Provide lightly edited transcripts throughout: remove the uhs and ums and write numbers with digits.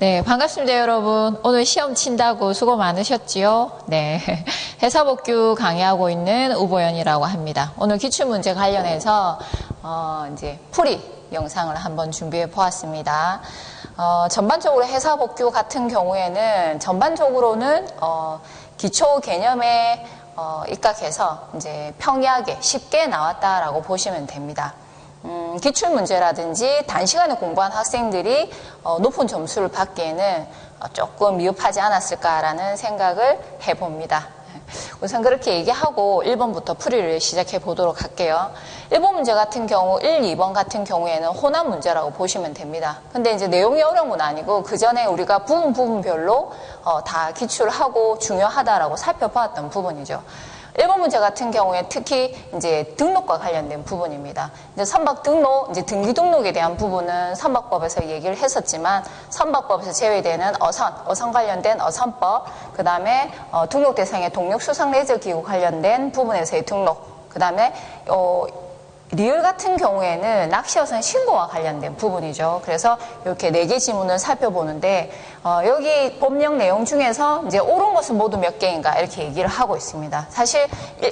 네, 반갑습니다, 여러분. 오늘 시험 친다고 수고 많으셨지요? 네. 해사복규 강의하고 있는 우보연이라고 합니다. 오늘 기출문제 관련해서, 이제 풀이 영상을 한번 준비해 보았습니다. 전반적으로 해사복규 같은 경우에는, 전반적으로는, 기초 개념에, 입각해서 이제 평이하게 쉽게 나왔다라고 보시면 됩니다. 기출문제라든지 단시간에 공부한 학생들이 높은 점수를 받기에는 조금 미흡하지 않았을까라는 생각을 해봅니다. 우선 그렇게 얘기하고 1번부터 풀이를 시작해 보도록 할게요. 1번 문제 같은 경우, 1, 2번 같은 경우에는 혼합 문제라고 보시면 됩니다. 근데 이제 내용이 어려운 건 아니고 그 전에 우리가 부분별로 다 기출하고 중요하다라고 살펴보았던 부분이죠. 1번 문제 같은 경우에 특히 이제 등록과 관련된 부분입니다. 이제 선박 등록, 이제 등기 등록에 대한 부분은 선박법에서 얘기를 했었지만 선박법에서 제외되는 어선 관련된 어선법, 그 다음에 등록 대상의 동력 수상 레저 기구 관련된 부분에서의 등록, 그 다음에 리을 같은 경우에는 낚시어선 신고와 관련된 부분이죠. 그래서 이렇게 4개 지문을 살펴보는데 여기 법령 내용 중에서 이제 옳은 것은 모두 몇 개인가 이렇게 얘기를 하고 있습니다. 사실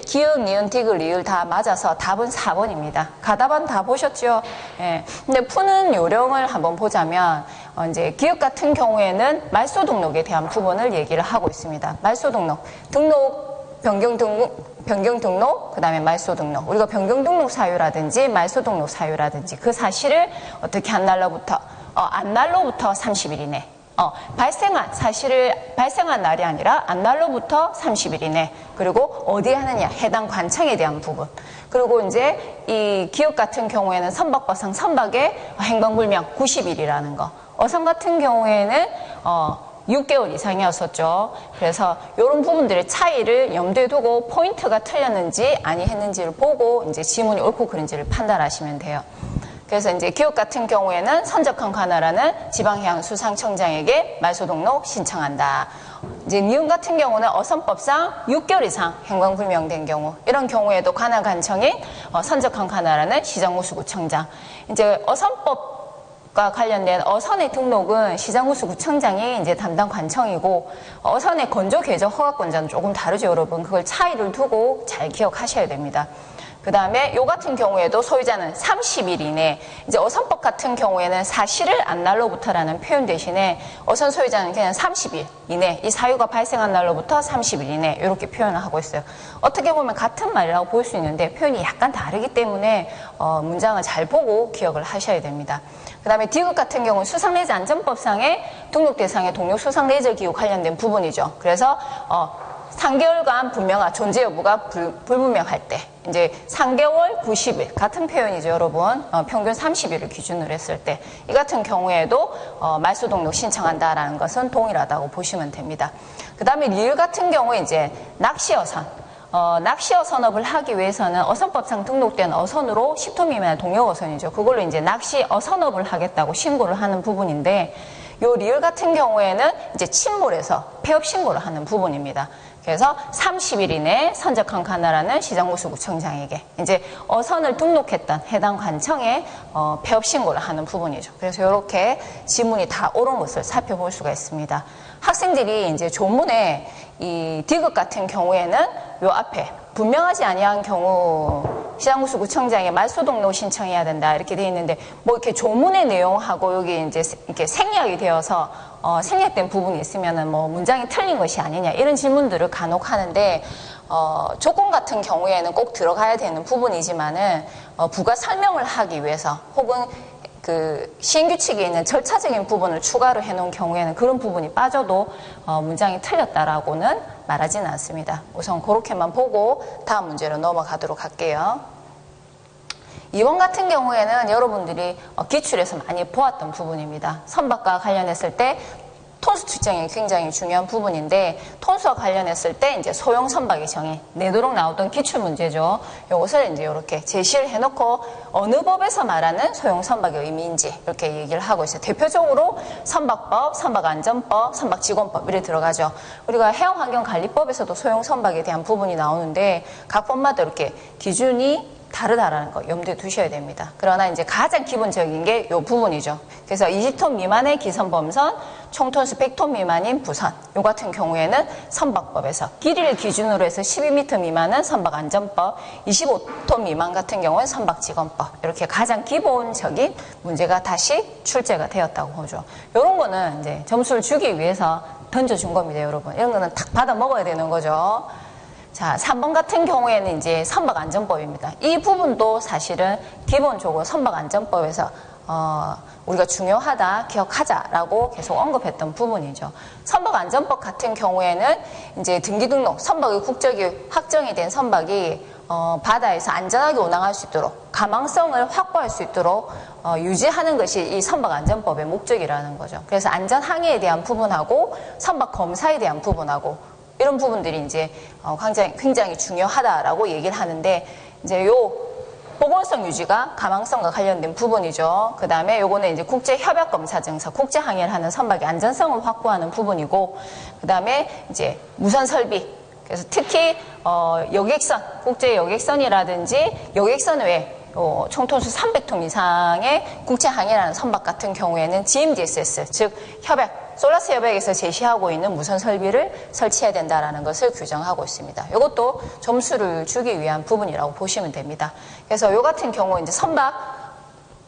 기역, 니은, 디귿, 리을 다 맞아서 답은 4번입니다. 가답안 다 보셨죠? 예. 근데 푸는 요령을 한번 보자면 이제 기역 같은 경우에는 말소 등록에 대한 부분을 얘기를 하고 있습니다. 말소 등록, 변경 등록, 그 다음에 말소 등록. 우리가 변경 등록 사유라든지 말소 등록 사유라든지 그 사실을 어떻게 한 날로부터, 안 날로부터 30일 이내. 발생한 날이 아니라 안 날로부터 30일 이내. 그리고 어디에 하느냐, 해당 관청에 대한 부분. 그리고 이제 이 기업 같은 경우에는 선박법상 선박의 행방불명 90일이라는 거. 어선 같은 경우에는 6개월 이상이었었죠. 그래서 이런 부분들의 차이를 염두에 두고 포인트가 틀렸는지 아니했는지를 보고 이제 지문이 옳고 그른지를 판단하시면 돼요. 그래서 이제 기업 같은 경우에는 선적한 관할하는 지방해양수상청장에게 말소 등록 신청한다. 이제 니은 같은 경우는 어선법상 6개월 이상 행방불명된 경우, 이런 경우에도 관할관청인 선적한 관할하는 시장호수구청장. 이제 어선법 과 관련된 어선의 등록은 시장호수구청장이 이제 담당 관청이고 어선의 건조 개조 허가권자는 조금 다르죠, 여러분. 그걸 차이를 두고 잘 기억하셔야 됩니다. 그 다음에 요 같은 경우에도 소유자는 30일 이내, 이제 어선법 같은 경우에는 사실을 안 날로부터라는 표현 대신에 어선 소유자는 그냥 30일 이내, 이 사유가 발생한 날로부터 30일 이내 이렇게 표현을 하고 있어요. 어떻게 보면 같은 말이라고 볼 수 있는데 표현이 약간 다르기 때문에 문장을 잘 보고 기억을 하셔야 됩니다. 그 다음에 디귿 같은 경우는 수상레저 안전법상의 등록 대상의 동력 수상레저 기구 관련된 부분이죠. 그래서 3개월간 분명한 존재 여부가 불분명할 때, 이제 3개월 90일 같은 표현이죠, 여러분. 평균 30일을 기준으로 했을 때 이 같은 경우에도 말소 등록 신청한다라는 것은 동일하다고 보시면 됩니다. 그 다음에 리을 같은 경우에 이제 낚시어선, 낚시어 선업을 하기 위해서는 어선법상 등록된 어선으로 10톤 미만의 동력어선이죠. 그걸로 이제 낚시 어선업을 하겠다고 신고를 하는 부분인데, 요 리을 같은 경우에는 이제 침몰해서 폐업 신고를 하는 부분입니다. 그래서 30일 이내에 선적한 관할하는 시장호수구청장에게 이제 어선을 등록했던 해당 관청에 폐업 신고를 하는 부분이죠. 그래서 이렇게 지문이 다 옳은 것을 살펴볼 수가 있습니다. 학생들이 이제 조문에 이 디귿 같은 경우에는 요 앞에 분명하지 아니한 경우 시장호수구청장에 말소 등록 신청해야 된다 이렇게 돼 있는데, 뭐 이렇게 조문의 내용하고 여기 이제 이렇게 생략이 되어서 생략된 부분이 있으면은 뭐 문장이 틀린 것이 아니냐 이런 질문들을 간혹 하는데, 조건 같은 경우에는 꼭 들어가야 되는 부분이지만은 부가 설명을 하기 위해서 혹은 그 시행규칙에 있는 절차적인 부분을 추가로 해놓은 경우에는 그런 부분이 빠져도 문장이 틀렸다라고는 말하지는 않습니다. 우선 그렇게만 보고 다음 문제로 넘어가도록 할게요. 2번 같은 경우에는 여러분들이 기출에서 많이 보았던 부분입니다. 선박과 관련했을 때 톤수 측정이 굉장히 중요한 부분인데, 톤수와 관련했을 때 이제 소형 선박의 정의, 내도록 나오던 기출 문제죠. 이것을 이제 이렇게 제시를 해놓고 어느 법에서 말하는 소형 선박의 의미인지 이렇게 얘기를 하고 있어요. 대표적으로 선박법, 선박안전법, 선박직원법 이렇게 들어가죠. 우리가 해양환경관리법에서도 소형 선박에 대한 부분이 나오는데 각 법마다 이렇게 기준이 다르다라는 거 염두에 두셔야 됩니다. 그러나 이제 가장 기본적인 게 이 부분이죠. 그래서 20톤 미만의 기선범선, 총톤수 100톤 미만인 부선, 요 같은 경우에는 선박법에서 길이를 기준으로 해서 12m 미만은 선박안전법, 25톤 미만 같은 경우는 선박직원법, 이렇게 가장 기본적인 문제가 다시 출제가 되었다고 보죠. 이런 거는 이제 점수를 주기 위해서 던져준 겁니다, 여러분. 이런 거는 탁 받아 먹어야 되는 거죠. 자, 3번 같은 경우에는 이제 선박안전법입니다. 이 부분도 사실은 기본적으로 선박안전법에서 우리가 중요하다, 기억하자라고 계속 언급했던 부분이죠. 선박안전법 같은 경우에는 이제 등기등록, 선박의 국적이 확정이 된 선박이 바다에서 안전하게 운항할 수 있도록, 가망성을 확보할 수 있도록 유지하는 것이 이 선박안전법의 목적이라는 거죠. 그래서 안전항해에 대한 부분하고 선박검사에 대한 부분하고 이런 부분들이 이제 굉장히 중요하다라고 얘기를 하는데, 이제 요 보건성 유지가 가망성과 관련된 부분이죠. 그 다음에 요거는 이제 국제협약검사증서, 국제항해를 하는 선박의 안전성을 확보하는 부분이고, 그 다음에 이제 무선 설비, 그래서 특히 여객선, 국제 여객선이라든지 여객선 외에 총톤수 300톤 이상의 국제항해라는 선박 같은 경우에는 GMDSS, 즉 협약, 솔라스 협약에서 제시하고 있는 무선 설비를 설치해야 된다는 것을 규정하고 있습니다. 이것도 점수를 주기 위한 부분이라고 보시면 됩니다. 그래서 요 같은 경우 이제 선박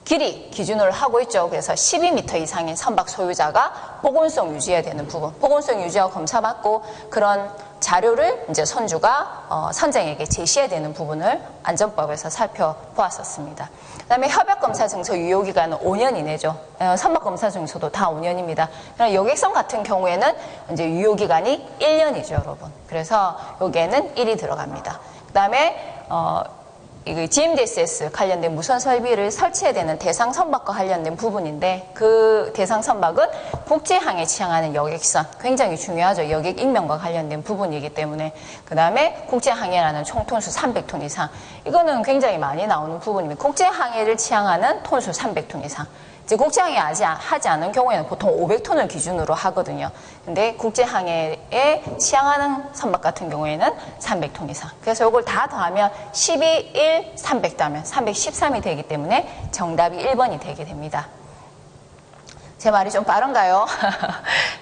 길이 기준으로 하고 있죠. 그래서 12m 이상의 선박 소유자가 보건성 유지해야 되는 부분, 보건성 유지하고 검사받고 그런 자료를 이제 선주가 선장에게 제시해야 되는 부분을 안전법에서 살펴보았었습니다. 그 다음에 협약검사증서 유효기간은 5년 이내죠. 선박검사증서도 다 5년입니다. 여객선 같은 경우에는 이제 유효기간이 1년이죠, 여러분. 그래서 여기에는 1이 들어갑니다. 그 다음에 이 GMDSS 관련된 무선 설비를 설치해야 되는 대상 선박과 관련된 부분인데, 그 대상 선박은 국제항해 취항하는 여객선, 굉장히 중요하죠. 여객 인명과 관련된 부분이기 때문에. 그 다음에 국제항해라는 총톤수 300톤 이상, 이거는 굉장히 많이 나오는 부분입니다. 국제항해를 취항하는 톤수 300톤 이상. 이제 국제항해 하지 않은 경우에는 보통 500톤을 기준으로 하거든요. 근데 국제항해에 취항하는 선박 같은 경우에는 300톤 이상. 그래서 이걸 다 더하면 12, 1, 300 더하면 313이 되기 때문에 정답이 1번이 되게 됩니다. 제 말이 좀 빠른가요?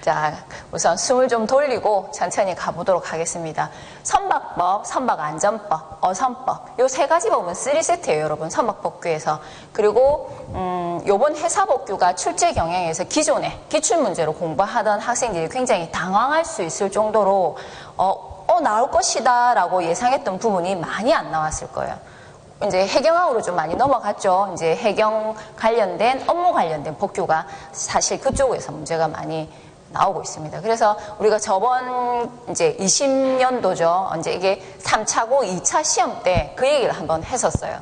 자, 우선 숨을 좀 돌리고 천천히 가보도록 하겠습니다. 선박법, 선박안전법, 어선법, 요 세 가지 법은 3세트예요, 여러분. 선박법규에서. 그리고 요번 회사법규가 출제 경향에서 기존에 기출문제로 공부하던 학생들이 굉장히 당황할 수 있을 정도로 나올 것이다 라고 예상했던 부분이 많이 안 나왔을 거예요. 이제 해경항으로 좀 많이 넘어갔죠. 이제 해경 관련된, 업무 관련된 법규가 사실 그쪽에서 문제가 많이 나오고 있습니다. 그래서 우리가 저번 이제 20년도죠. 이제 이게 3차고 2차 시험 때 그 얘기를 한번 했었어요.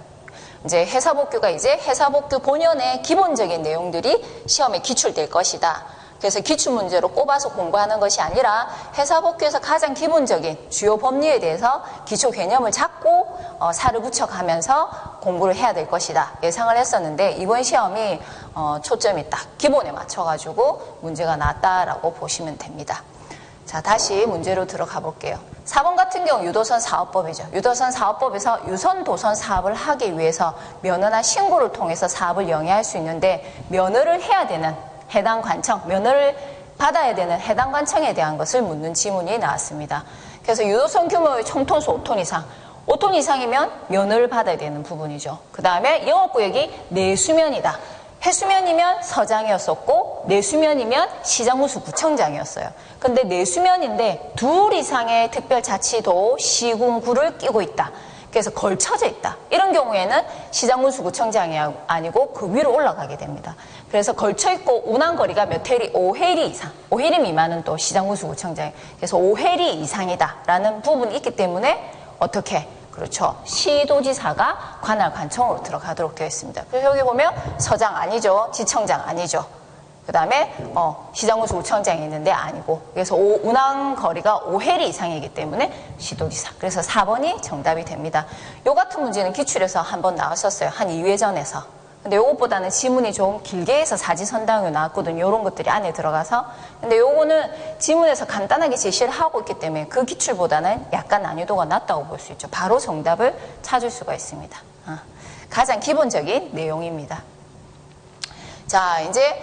이제 해사법규가 이제 해사법규 본연의 기본적인 내용들이 시험에 기출될 것이다. 그래서 기출문제로 꼽아서 공부하는 것이 아니라 해사법규에서 가장 기본적인 주요 법리에 대해서 기초 개념을 잡고 살을 붙여가면서 공부를 해야 될 것이다 예상을 했었는데, 이번 시험이 초점이 딱 기본에 맞춰가지고 문제가 나왔다라고 보시면 됩니다. 자, 다시 문제로 들어가 볼게요. 4번 같은 경우 유도선 사업법이죠. 유도선 사업법에서 유선 도선 사업을 하기 위해서 면허나 신고를 통해서 사업을 영위할 수 있는데, 면허를 해야 되는 해당 관청, 면허를 받아야 되는 해당 관청에 대한 것을 묻는 지문이 나왔습니다. 그래서 유도선 규모의 총톤수 5톤 이상, 5톤 이상이면 면허를 받아야 되는 부분이죠. 그 다음에 영업구역이 내수면이다. 해수면이면 서장이었었고 내수면이면 시장우수 구청장이었어요. 근데 내수면인데 둘 이상의 특별자치도 시군구를 끼고 있다. 그래서 걸쳐져 있다. 이런 경우에는 시장군수구청장이 아니고 그 위로 올라가게 됩니다. 그래서 걸쳐있고 운항거리가 몇 해리? 5해리 이상. 5해리 미만은 또 시장군수구청장이. 그래서 5해리 이상이다 라는 부분이 있기 때문에 어떻게? 그렇죠. 시도지사가 관할 관청으로 들어가도록 되어 있습니다. 그래서 여기 보면 서장 아니죠. 지청장 아니죠. 그 다음에 시장군수구청장이 있는데 아니고, 그래서 운항 거리가 5해리 이상이기 때문에 시도지사. 그래서 4번이 정답이 됩니다. 요 같은 문제는 기출에서 한번 나왔었어요. 한 2회 전에서. 근데 요것보다는 지문이 좀 길게 해서 사지선다형이 나왔거든요. 요런 것들이 안에 들어가서. 근데 요거는 지문에서 간단하게 제시를 하고 있기 때문에 그 기출보다는 약간 난이도가 낮다고 볼 수 있죠. 바로 정답을 찾을 수가 있습니다. 가장 기본적인 내용입니다. 자, 이제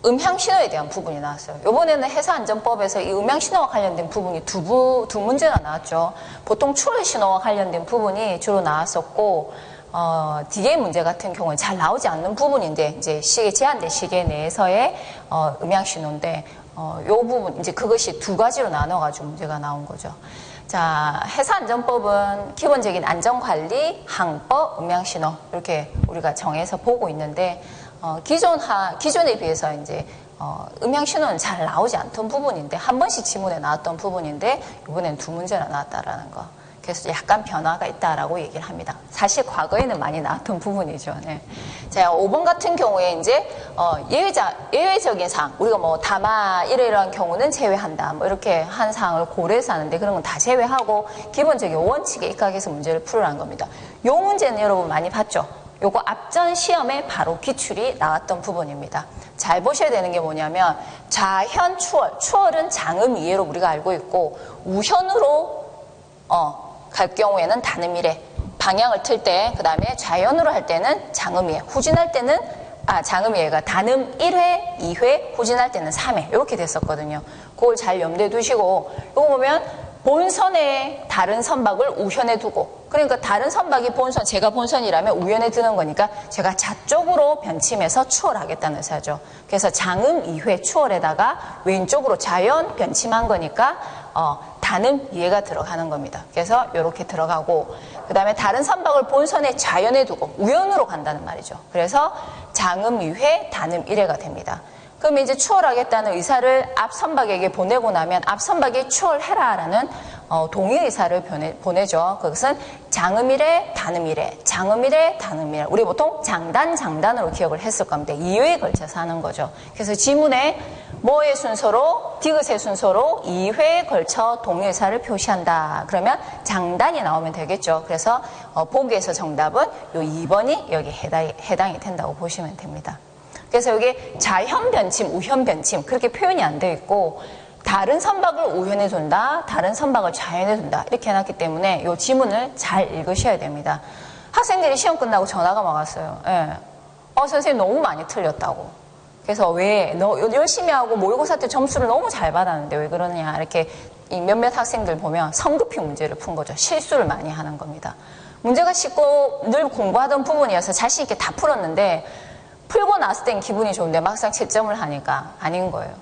음향신호에 대한 부분이 나왔어요. 이번에는 회사안전법에서 이 음향신호와 관련된 부분이 두 문제가 나왔죠. 보통 추월신호와 관련된 부분이 주로 나왔었고, DA 문제 같은 경우는 잘 나오지 않는 부분인데, 이제 제한된 시계 내에서의 음향신호인데, 요 부분, 이제 그것이 두 가지로 나눠가지고 문제가 나온 거죠. 자, 회사안전법은 기본적인 안전관리, 항법, 음향신호, 이렇게 우리가 정해서 보고 있는데, 기존에 비해서 이제, 음향신호는 잘 나오지 않던 부분인데, 한 번씩 지문에 나왔던 부분인데, 이번엔 두 문제나 나왔다라는 거. 그래서 약간 변화가 있다라고 얘기를 합니다. 사실 과거에는 많이 나왔던 부분이죠. 네. 자, 5번 같은 경우에 이제, 예외적인 사항, 우리가 뭐 다마 이러이러한 경우는 제외한다. 뭐 이렇게 한 사항을 고려해서 하는데 그런 건 다 제외하고 기본적인 원칙에 입각해서 문제를 풀으라는 겁니다. 요 문제는 여러분 많이 봤죠? 요거 앞전 시험에 바로 기출이 나왔던 부분입니다. 잘 보셔야 되는 게 뭐냐면 좌현 추월은 장음 이해로 우리가 알고 있고 우현으로 갈 경우에는 단음 이해, 방향을 틀 때, 그 다음에 좌현으로 할 때는 장음 이해, 후진할 때는 장음 이해가 단음 1회, 2회, 후진할 때는 3회 이렇게 됐었거든요. 그걸 잘 염두에 두시고 이거 보면 본선에 다른 선박을 우현에 두고, 그러니까 다른 선박이 본선, 제가 본선이라면 우현에 두는 거니까 제가 좌쪽으로 변침해서 추월하겠다는 의사죠. 그래서 장음 2회 추월에다가 왼쪽으로 좌현 변침한 거니까 단음 이해가 들어가는 겁니다. 그래서 이렇게 들어가고, 그 다음에 다른 선박을 본선에 좌현에 두고 우현으로 간다는 말이죠. 그래서 장음 2회, 단음 1회가 됩니다. 그럼 이제 추월하겠다는 의사를 앞 선박에게 보내고 나면 앞 선박이 추월해라라는 동의 의사를 보내죠. 그것은 장음 1회, 단음 1회, 장음 1회, 단음 1회. 우리 보통 장단으로 기억을 했을 겁니다. 2회에 걸쳐서 하는 거죠. 그래서 지문에 뭐의 순서로, 디귿의 순서로 2회에 걸쳐 동의 의사를 표시한다. 그러면 장단이 나오면 되겠죠. 그래서 보기에서 정답은 요 2번이 여기 해당이 된다고 보시면 됩니다. 그래서 여기 좌현 변침, 우현 변침 그렇게 표현이 안 되어 있고 다른 선박을 우현에 둔다, 다른 선박을 좌현에 둔다 이렇게 해놨기 때문에 이 지문을 잘 읽으셔야 됩니다. 학생들이 시험 끝나고 전화가 막 왔어요. 예. 선생님 너무 많이 틀렸다고. 그래서 왜 너 열심히 하고 모의고사 때 점수를 너무 잘 받았는데 왜 그러냐 이렇게 몇몇 학생들 보면 성급히 문제를 푼 거죠. 실수를 많이 하는 겁니다. 문제가 쉽고 늘 공부하던 부분이어서 자신 있게 다 풀었는데 풀고 났을 땐 기분이 좋은데 막상 채점을 하니까 아닌 거예요.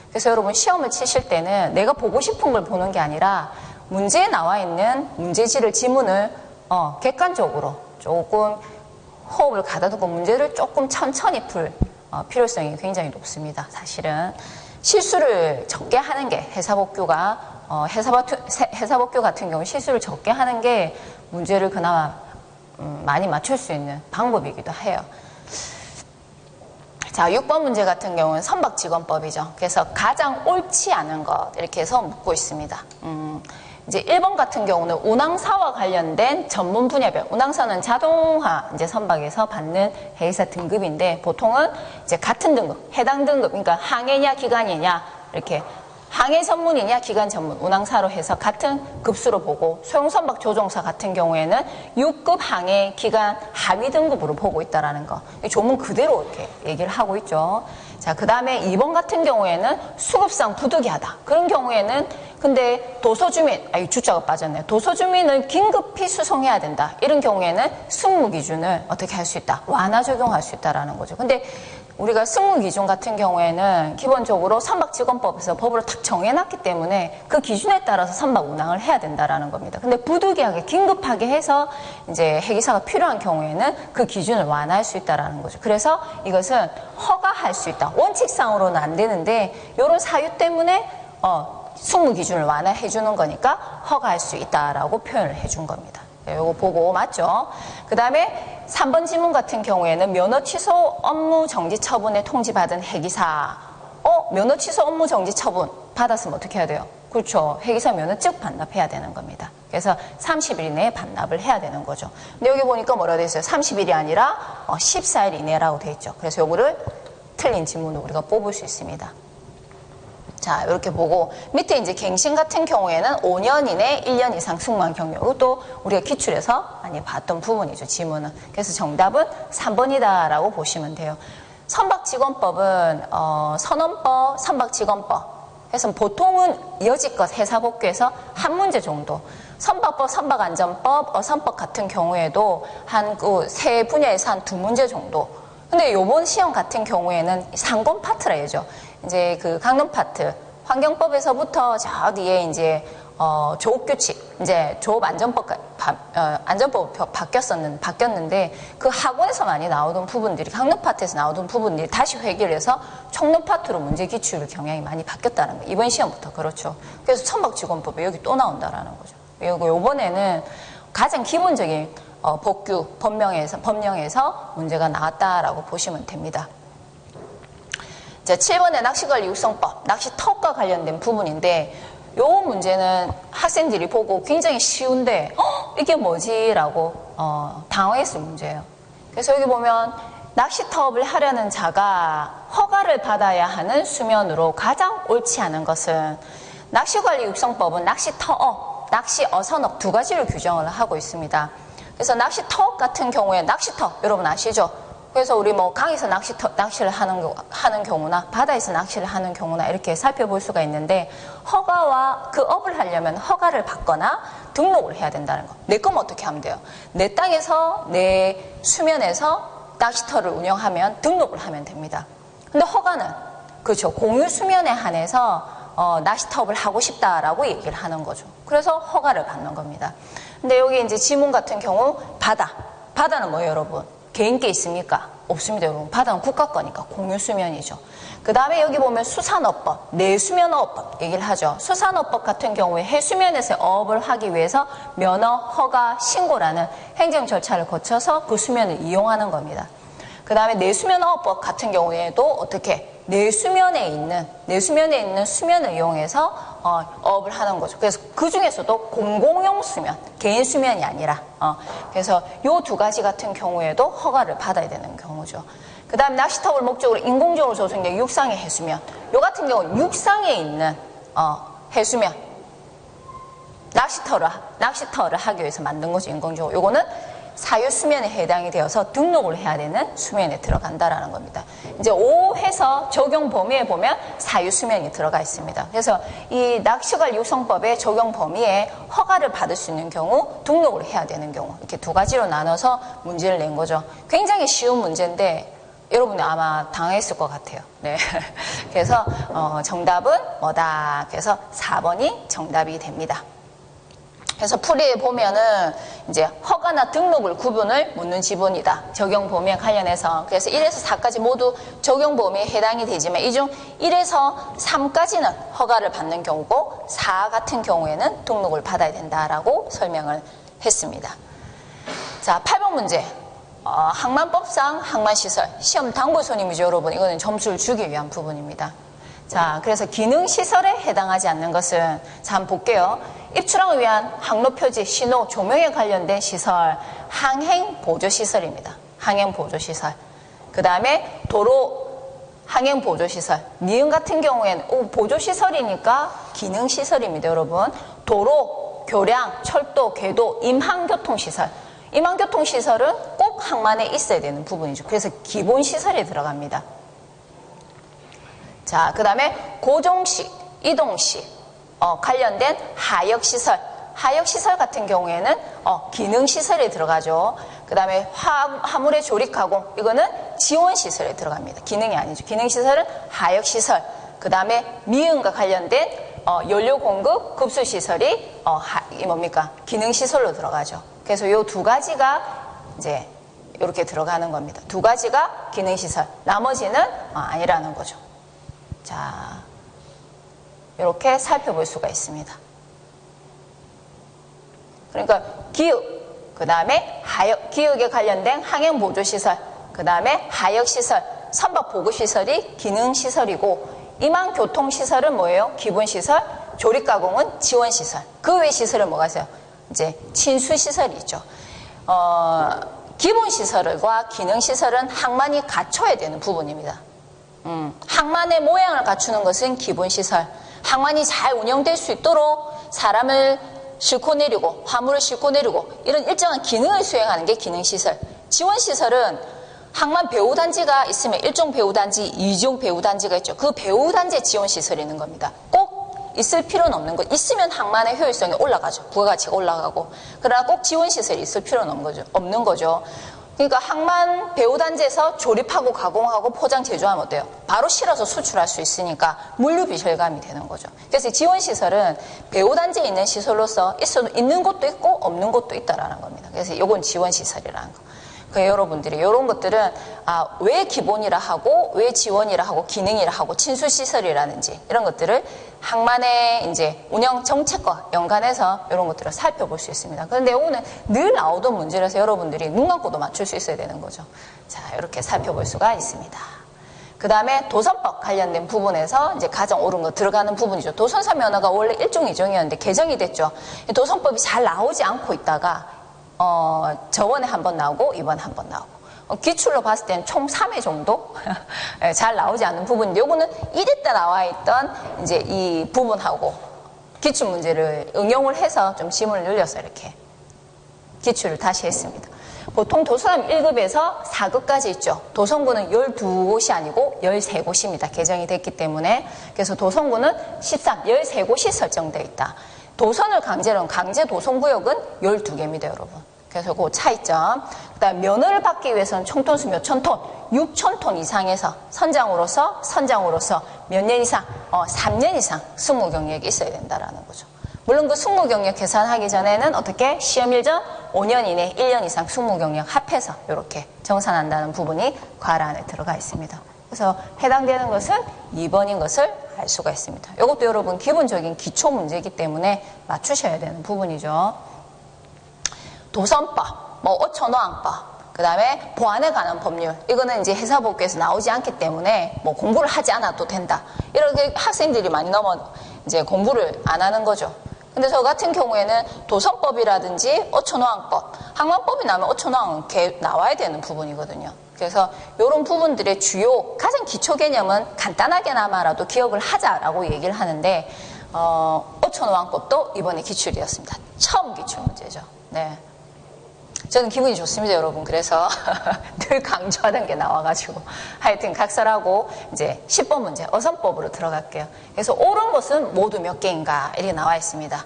그래서 여러분 시험을 치실 때는 내가 보고 싶은 걸 보는 게 아니라 문제에 나와 있는 문제지를 지문을 객관적으로 조금 호흡을 가다두고 문제를 조금 천천히 풀 필요성이 굉장히 높습니다. 사실은 실수를 적게 하는 게 회사복교가 회사복교 같은 경우 실수를 적게 하는 게 문제를 그나마 많이 맞출 수 있는 방법이기도 해요. 자, 6번 문제 같은 경우는 선박직원법이죠. 그래서 가장 옳지 않은 것 이렇게 해서 묻고 있습니다. 이제 1번 같은 경우는 운항사와 관련된 전문 분야별, 운항사는 자동화 이제 선박에서 받는 해외사 등급인데 보통은 이제 같은 등급, 해당 등급, 그러니까 항해냐 기관이냐 이렇게 항해 전문이냐 기관 전문, 운항사로 해서 같은 급수로 보고 소형선박 조종사 같은 경우에는 6급 항해 기관 하위 등급으로 보고 있다라는 거. 조문 그대로 이렇게 얘기를 하고 있죠. 자, 그 다음에 2번 같은 경우에는 수급상 부득이하다. 그런 경우에는 근데 도서주민, 주자가 빠졌네. 도서주민을 긴급히 수송해야 된다. 이런 경우에는 승무 기준을 어떻게 할 수 있다. 완화 적용할 수 있다라는 거죠. 근데 우리가 승무 기준 같은 경우에는 기본적으로 선박직원법에서 법으로 딱 정해놨기 때문에 그 기준에 따라서 선박 운항을 해야 된다라는 겁니다. 근데 부득이하게 긴급하게 해서 이제 해기사가 필요한 경우에는 그 기준을 완화할 수 있다라는 거죠. 그래서 이것은 허가할 수 있다. 원칙상으로는 안 되는데 이런 사유 때문에 승무 기준을 완화해 주는 거니까 허가할 수 있다라고 표현을 해준 겁니다. 요거 보고 맞죠? 그 다음에 3번 지문 같은 경우에는 면허 취소 업무 정지 처분에 통지받은 해기사 면허 취소 업무 정지 처분 받았으면 어떻게 해야 돼요? 그렇죠. 해기사 면허증 반납해야 되는 겁니다. 그래서 30일 이내에 반납을 해야 되는 거죠. 근데 여기 보니까 뭐라고 돼 있어요? 30일이 아니라 14일 이내라고 돼 있죠. 그래서 요거를 틀린 지문으로 우리가 뽑을 수 있습니다. 자, 이렇게 보고 밑에 이제 갱신 같은 경우에는 5년 이내 1년 이상 승무원 경력. 이것도 우리가 기출에서 많이 봤던 부분이죠, 지문은. 그래서 정답은 3번이다라고 보시면 돼요. 선박직원법은 선원법, 선박직원법 해서 보통은 여지껏 해사복귀에서 한 문제 정도. 선박법, 선박안전법, 어선법 같은 경우에도 한 그 세 분야에서 한 두 문제 정도. 근데 요번 시험 같은 경우에는 상권 파트라 해야죠. 이제 그 강론 파트, 환경법에서부터 저 뒤에 이제 조업규칙, 이제 조업안전법, 안전법 바뀌었는데 그 학원에서 많이 나오던 부분들이 강론 파트에서 나오던 부분들이 다시 회귀를 해서 총론 파트로 문제 기출 경향이 많이 바뀌었다는 거예요. 이번 시험부터 그렇죠. 그래서 선박직원법이 여기 또 나온다라는 거죠. 요번에는 가장 기본적인 법규, 법령에서 문제가 나왔다라고 보시면 됩니다. 자, 7번의 낚시관리 육성법, 낚시터과 관련된 부분인데 요 문제는 학생들이 보고 굉장히 쉬운데 이게 뭐지? 라고 당황했을 문제예요. 그래서 여기 보면 낚시터업을 하려는 자가 허가를 받아야 하는 수면으로 가장 옳지 않은 것은 낚시관리 육성법은 낚시터업, 낚시어선업 두 가지를 규정을 하고 있습니다. 그래서 낚시터업 같은 경우에 낚시터 여러분 아시죠? 그래서 우리 뭐 강에서 낚시를 하는 경우나 바다에서 낚시를 하는 경우나 이렇게 살펴볼 수가 있는데 허가와 그 업을 하려면 허가를 받거나 등록을 해야 된다는 거. 내 거면 어떻게 하면 돼요? 내 땅에서 내 수면에서 낚시터를 운영하면 등록을 하면 됩니다. 근데 허가는 그렇죠. 공유 수면에 한해서 낚시터업을 하고 싶다라고 얘기를 하는 거죠. 그래서 허가를 받는 겁니다. 근데 여기 이제 지문 같은 경우 바다는 뭐예요, 여러분? 개인께 있습니까? 없습니다, 여러분. 바다는 국가 거니까 공유 수면이죠. 그 다음에 여기 보면 수산어법, 내수면어법 얘기를 하죠. 수산어법 같은 경우에 해수면에서 어업을 하기 위해서 면허, 허가, 신고라는 행정 절차를 거쳐서 그 수면을 이용하는 겁니다. 그 다음에 내수면어법 같은 경우에도 어떻게 내수면에 있는 수면을 이용해서 어업을 하는 거죠. 그래서 그 중에서도 공공용 수면, 개인 수면이 아니라 그래서 요 두 가지 같은 경우에도 허가를 받아야 되는 경우죠. 그 다음 낚시터업을 목적으로 인공적으로 조성된 육상의 해수면, 요 같은 경우는 육상에 있는 해수면, 낚시터를 하기 위해서 만든 거죠, 인공적으로. 요거는 사유수면에 해당이 되어서 등록을 해야 되는 수면에 들어간다라는 겁니다. 이제 5회서 적용 범위에 보면 사유수면이 들어가 있습니다. 그래서 이 낚시관리 육성법의 적용 범위에 허가를 받을 수 있는 경우, 등록을 해야 되는 경우 이렇게 두 가지로 나눠서 문제를 낸 거죠. 굉장히 쉬운 문제인데 여러분이 아마 당했을 것 같아요. 네. 그래서 정답은 뭐다? 그래서 4번이 정답이 됩니다. 그래서 풀이에 보면은 이제 허가나 등록을 구분을 묻는 지문이다. 적용 범위에 관련해서. 그래서 1에서 4까지 모두 적용 범위에 해당이 되지만 이 중 1에서 3까지는 허가를 받는 경우고 4 같은 경우에는 등록을 받아야 된다라고 설명을 했습니다. 자, 8번 문제. 항만법상 항만시설. 시험 당부 손님이죠, 여러분. 이거는 점수를 주기 위한 부분입니다. 자, 그래서 기능시설에 해당하지 않는 것은, 자, 한번 볼게요. 입출항을 위한 항로표지, 신호, 조명에 관련된 시설, 항행보조시설입니다. 항행보조시설. 그 다음에 도로 항행보조시설. 니은 같은 경우에는 보조시설이니까 기능시설입니다, 여러분. 도로, 교량, 철도, 궤도, 임항교통시설. 임항교통시설은 꼭 항만에 있어야 되는 부분이죠. 그래서 기본시설에 들어갑니다. 자, 그 다음에 고정시, 이동시, 관련된 하역시설. 하역시설 같은 경우에는 기능시설에 들어가죠. 그 다음에 화물의 조립가공, 이거는 지원시설에 들어갑니다. 기능이 아니죠. 기능시설은 하역시설. 그 다음에 미음과 관련된 연료공급, 급수시설이 뭡니까? 기능시설로 들어가죠. 그래서 요 두 가지가 이제 이렇게 들어가는 겁니다. 두 가지가 기능시설. 나머지는 아니라는 거죠. 자, 이렇게 살펴볼 수가 있습니다. 그러니까 기역, 그 다음에 하역, 기역에 관련된 항행보조시설, 그 다음에 하역시설, 선박보급시설이 기능시설이고 임항교통시설은 뭐예요? 기본시설, 조립가공은 지원시설. 그 외 시설은 뭐가 있어요? 이제 친수시설이 있죠. 기본시설과 기능시설은 항만이 갖춰야 되는 부분입니다. 항만의 모양을 갖추는 것은 기본시설. 항만이 잘 운영될 수 있도록 사람을 싣고 내리고 화물을 싣고 내리고 이런 일정한 기능을 수행하는 게 기능시설. 지원시설은 항만 배후단지가 있으면 1종 배후단지, 2종 배후단지가 있죠. 그 배후단지에 지원시설이 있는 겁니다. 꼭 있을 필요는 없는 것. 있으면 항만의 효율성이 올라가죠. 부가가치가 올라가고. 그러나 꼭 지원시설이 있을 필요는 없는 거죠. 그러니까 항만 배후단지에서 조립하고 가공하고 포장 제조하면 어때요? 바로 실어서 수출할 수 있으니까 물류비 절감이 되는 거죠. 그래서 지원시설은 배후단지에 있는 시설로서 있는 곳도 있고 없는 곳도 있다라는 겁니다. 그래서 이건 지원시설이라는 거. 그 여러분들이 이런 것들은 왜 기본이라 하고 왜 지원이라 하고 기능이라 하고 친수시설이라든지 이런 것들을 항만의 이제 운영 정책과 연관해서 이런 것들을 살펴볼 수 있습니다. 그런데 이거는 늘 나오던 문제라서 여러분들이 눈 감고도 맞출 수 있어야 되는 거죠. 자, 이렇게 살펴볼 수가 있습니다. 그 다음에 도선법 관련된 부분에서 이제 가장 옳은 거 들어가는 부분이죠. 도선사 면허가 원래 1종 2종이었는데 개정이 됐죠. 도선법이 잘 나오지 않고 있다가 저번에 한 번 나오고 이번에 한 번 나오고 기출로 봤을 때는 총 3회 정도 잘 나오지 않는 부분인데 요거는 1회 때 나와 있던 이제 이 부분하고 기출 문제를 응용을 해서 좀 지문을 늘려서 이렇게 기출을 다시 했습니다. 보통 도서람 1급에서 4급까지 있죠. 도성구는 12곳이 아니고 13곳입니다. 개정이 됐기 때문에. 그래서 도성구는 13곳이 설정되어 있다. 도선을 강제로는 강제 도성구역은 12개입니다, 여러분. 그래서 그 차이점. 그 다음 면허를 받기 위해서는 총톤수 몇천 톤, 6천 톤 이상에서 선장으로서 몇 년 이상, 3년 이상 승무 경력이 있어야 된다라는 거죠. 물론 그 승무 경력 계산하기 전에는 어떻게 시험 일전 5년 이내 1년 이상 승무 경력 합해서 이렇게 정산한다는 부분이 괄호 안에 들어가 있습니다. 그래서 해당되는 것은 2번인 것을 알 수가 있습니다. 이것도 여러분 기본적인 기초 문제이기 때문에 맞추셔야 되는 부분이죠. 도선법, 어촌어항법, 그 다음에 보안에 관한 법률. 이거는 이제 회사법규에서 나오지 않기 때문에 공부를 하지 않아도 된다. 이렇게 학생들이 많이 이제 공부를 안 하는 거죠. 근데 저 같은 경우에는 도선법이라든지 어촌어항법, 항만법이 나오면 어촌어항은 나와야 되는 부분이거든요. 그래서 이런 부분들의 주요 가장 기초 개념은 간단하게나마라도 기억을 하자라고 얘기를 하는데 어촌어항법도 이번에 기출이었습니다. 처음 기출 문제죠. 네, 저는 기분이 좋습니다, 여러분. 그래서 늘 강조하던 게 나와가지고 하여튼 각설하고 이제 10번 문제 어선법으로 들어갈게요. 그래서 옳은 것은 모두 몇 개인가 이렇게 나와 있습니다.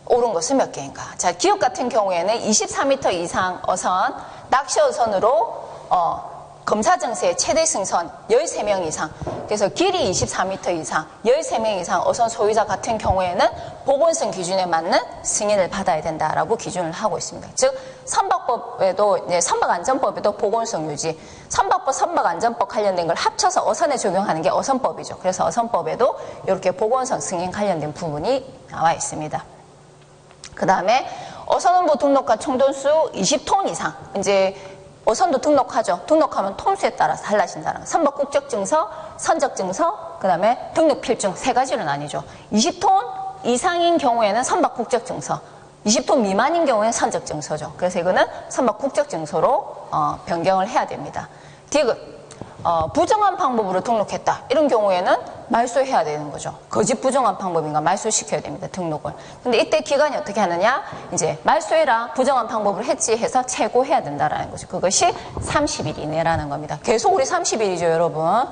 옳은 것은 몇 개인가. 자, 기업 같은 경우에는 24m 이상 어선, 낚시 어선으로 검사증서의 최대 승선 13명 이상, 그래서 길이 24m 이상 13명 이상 어선 소유자 같은 경우에는 보건성 기준에 맞는 승인을 받아야 된다라고 기준을 하고 있습니다. 즉 선박법에도 선박안전법에도 보건성 유지, 선박법 선박안전법 관련된 걸 합쳐서 어선에 적용하는 게 어선법이죠. 그래서 어선법에도 이렇게 보건성 승인 관련된 부분이 나와 있습니다. 그 다음에 어선운부 등록한 총톤수 20톤 이상, 이제 어선도 등록하죠. 등록하면 톤수에 따라서 달라진다는 거. 선박 국적증서, 선적증서, 그 다음에 등록 필증 세 가지로 나뉘죠. 20톤 이상인 경우에는 선박 국적증서, 20톤 미만인 경우에는 선적증서죠. 그래서 이거는 선박 국적증서로 변경을 해야 됩니다. 디귿, 부정한 방법으로 등록했다. 이런 경우에는 말소해야 되는 거죠. 거짓 부정한 방법인가 말소시켜야 됩니다. 등록을. 근데 이때 기관이 어떻게 하느냐? 이제 말소해라. 부정한 방법으로 했지 해서 최고해야 된다라는 거죠. 그것이 30일 이내라는 겁니다. 계속 우리 30일이죠, 여러분.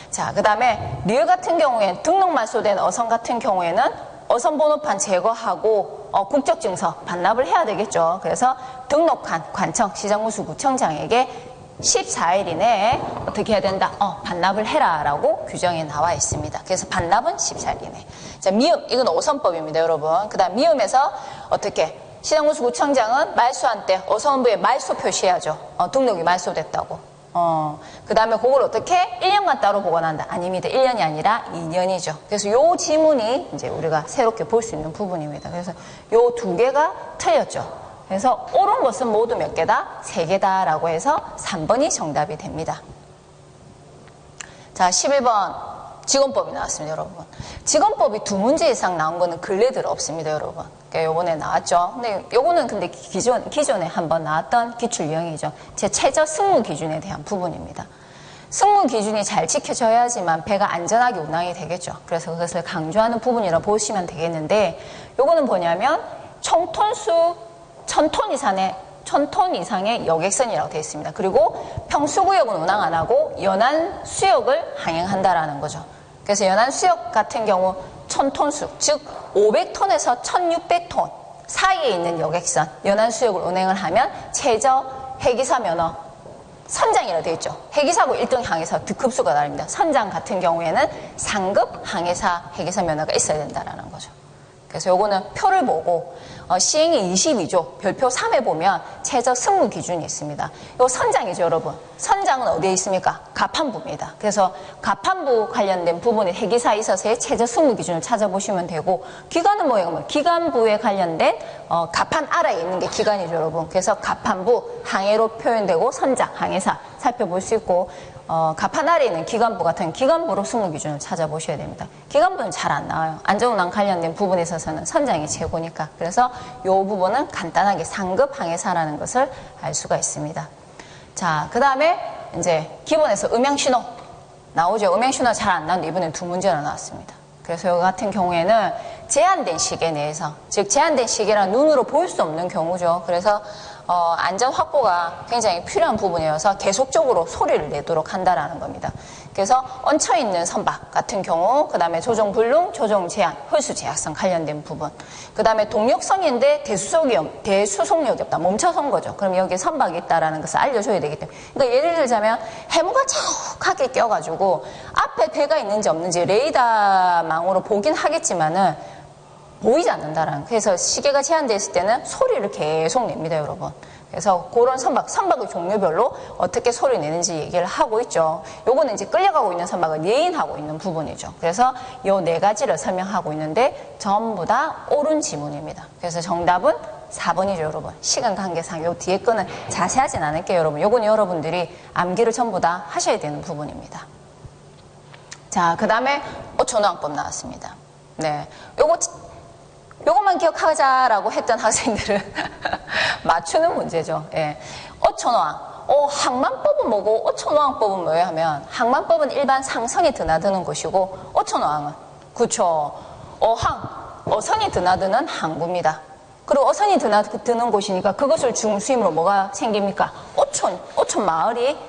자, 그 다음에 리을 같은 경우에는 등록 말소된 어선 같은 경우에는 어선 번호판 제거하고 국적증서 반납을 해야 되겠죠. 그래서 등록한 관청 시장무수구청장에게 14일 이내에 어떻게 해야 된다? 반납을 해라 라고 규정에 나와 있습니다. 그래서 반납은 14일 이내. 자, 미음, 이건 어선법입니다, 여러분. 그 다음 미음에서 어떻게 시장무수구청장은 말소한 때 어선부에 말소 표시해야죠. 등록이 말소됐다고. 그 다음에 그걸 어떻게 1년간 따로 보관한다? 아닙니다. 1년이 아니라 2년이죠. 그래서 요 지문이 이제 우리가 새롭게 볼 수 있는 부분입니다. 그래서 요 두 개가 틀렸죠. 그래서 옳은 것은 모두 몇 개다? 3개다라고 해서 3번이 정답이 됩니다. 자, 11번 직원법이 나왔습니다, 여러분. 직원법이 2문제 이상 나온 거는 근래 들어 없습니다, 여러분. 그러니까 요번에 나왔죠. 근데 요거는 근데 기존에 한번 나왔던 기출 유형이죠. 제 최저 승무 기준에 대한 부분입니다. 승무 기준이 잘 지켜져야지만 배가 안전하게 운항이 되겠죠. 그래서 그것을 강조하는 부분이라 보시면 되겠는데, 요거는 뭐냐면 총톤수 1000톤 이상의 여객선이라고 되어 있습니다. 그리고 평수구역은 운항 안 하고 연안 수역을 항행한다라는 거죠. 그래서 연안 수역 같은 경우 1000톤수, 즉 500톤에서 1600톤 사이에 있는 여객선, 연안 수역을 운행을 하면 최저 해기사 면허, 선장이라고 되어 있죠. 해기사고 1등 항해사 득급수가 다릅니다. 선장 같은 경우에는 상급 항해사 해기사 면허가 있어야 된다는 거죠. 그래서 요거는 표를 보고 시행이 22조 별표 3에 보면 최저 승무 기준이 있습니다. 요 선장이죠, 여러분. 선장은 어디에 있습니까? 갑판부입니다. 그래서 갑판부 관련된 부분이 해기사에 있어서의 최저 승무 기준을 찾아보시면 되고, 기관은 뭐예요? 기관부에 관련된 갑판 아래에 있는 게 기관이죠, 여러분. 그래서 갑판부 항해로 표현되고 선장 항해사 살펴볼 수 있고, 갑판 아래에 있는 기관부 같은 기관부로 승무 기준을 찾아보셔야 됩니다. 기관부는 잘 안 나와요. 안전운항 관련된 부분에 있어서는 선장이 최고니까. 그래서 이 부분은 간단하게 상급 항해사라는 것을 알 수가 있습니다. 자, 그 다음에 이제 기본에서 음향신호 나오죠. 음향신호 잘 안 나오는데 이번엔 두 문제나 나왔습니다. 그래서 이 같은 경우에는 제한된 시계 내에서, 즉 제한된 시계란 눈으로 볼 수 없는 경우죠. 그래서 안전 확보가 굉장히 필요한 부분이어서 계속적으로 소리를 내도록 한다라는 겁니다. 그래서 얹혀있는 선박 같은 경우, 그 다음에 조정 불능, 조정 제한, 홀수 제약성 관련된 부분, 그 다음에 동력성인데 대수속력이 없다, 멈춰선 거죠. 그럼 여기에 선박이 있다라는 것을 알려줘야 되기 때문에. 그러니까 예를 들자면 해무가 촉하게 껴가지고 앞에 배가 있는지 없는지 레이더망으로 보긴 하겠지만은 보이지 않는다라는. 그래서 시계가 제한되어 있을 때는 소리를 계속 냅니다, 여러분. 그래서 그런 선박의 종류별로 어떻게 소리 내는지 얘기를 하고 있죠. 요거는 이제 끌려가고 있는 선박을 예인하고 있는 부분이죠. 그래서 요 네 가지를 설명하고 있는데 전부 다 옳은 지문입니다. 그래서 정답은 4번이죠, 여러분. 시간 관계상 요 뒤에 거는 자세하진 않을게요, 여러분. 요거는 여러분들이 암기를 전부 다 하셔야 되는 부분입니다. 자, 그 다음에 5초노항법 나왔습니다. 네, 요것만 기억하자라고 했던 학생들은 맞추는 문제죠. 예. 어촌어항. 항만법은 뭐고 어촌어항법은 뭐예요 하면, 항만법은 일반 상성에 드나드는 것이고 어촌어항은, 그쵸, 어선이 드나드는 항구입니다. 그리고 어선이 드나드는 곳이니까 그것을 중심으로 뭐가 생깁니까? 어촌 마을이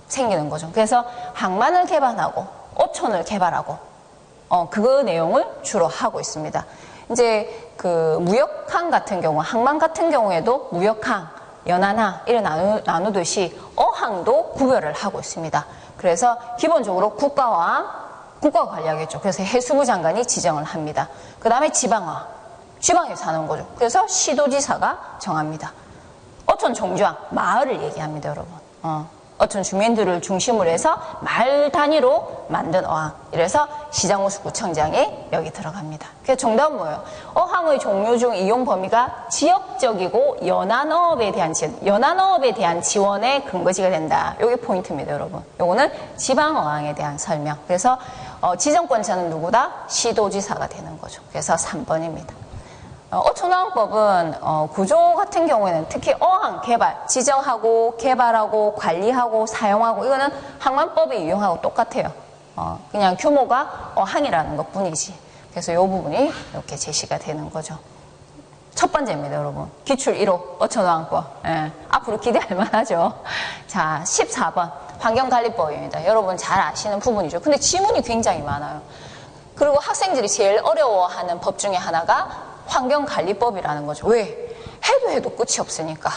생기는 거죠. 그래서 항만을 개발하고 어촌을 개발하고 그 내용을 주로 하고 있습니다. 이제 그 무역항 같은 경우, 항만 같은 경우에도 무역항, 연안항 이를 나누듯이 어항도 구별을 하고 있습니다. 그래서 기본적으로 국가가 관리하겠죠. 그래서 해수부 장관이 지정을 합니다. 그 다음에 지방에서 하는 거죠. 그래서 시도지사가 정합니다. 어촌 종주항, 마을을 얘기합니다, 여러분. 어촌 주민들을 중심으로 해서 마을 단위로 만든 어항. 이래서 시장호수구청장이 여기 들어갑니다. 그래서 정답은 뭐예요? 어항의 종류 중 이용 범위가 지역적이고 연안어업에 대한 지원의 근거지가 된다. 이게 포인트입니다, 여러분. 요거는 지방어항에 대한 설명. 그래서 지정권자는 누구다? 시도지사가 되는 거죠. 그래서 3번입니다. 어촌어항법은 구조 같은 경우에는 특히 어항 개발, 지정하고 개발하고 관리하고 사용하고, 이거는 항만법에 유용하고 똑같아요. 그냥 규모가 어항이라는 것 뿐이지. 그래서 이 부분이 이렇게 제시가 되는 거죠. 첫 번째입니다, 여러분. 기출 1호 어촌어항법. 예, 앞으로 기대할 만하죠. 자, 14번 환경관리법입니다. 여러분 잘 아시는 부분이죠. 근데 지문이 굉장히 많아요. 그리고 학생들이 제일 어려워하는 법 중에 하나가 환경관리법이라는 거죠. 왜? 해도 끝이 없으니까.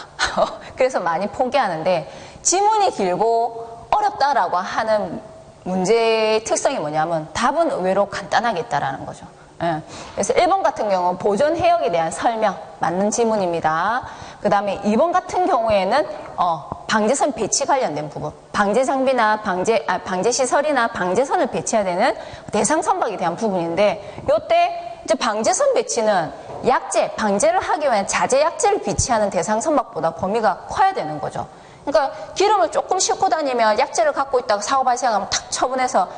그래서 많이 포기하는데, 지문이 길고 어렵다라고 하는 문제의 특성이 뭐냐면 답은 의외로 간단하게 있다라는 거죠. 예. 그래서 1번 같은 경우는 보존 해역에 대한 설명, 맞는 지문입니다. 그 다음에 2번 같은 경우에는 방제선 배치 관련된 부분, 방제 장비나 방제 시설이나 방제선을 배치해야 되는 대상 선박에 대한 부분인데, 요때 이제 방제선 배치는 방제를 하기 위한 자재 약재를 비치하는 대상 선박보다 범위가 커야 되는 거죠. 그러니까 기름을 조금 싣고 다니면 약재를 갖고 있다가 사고 발생하면 탁 처분해서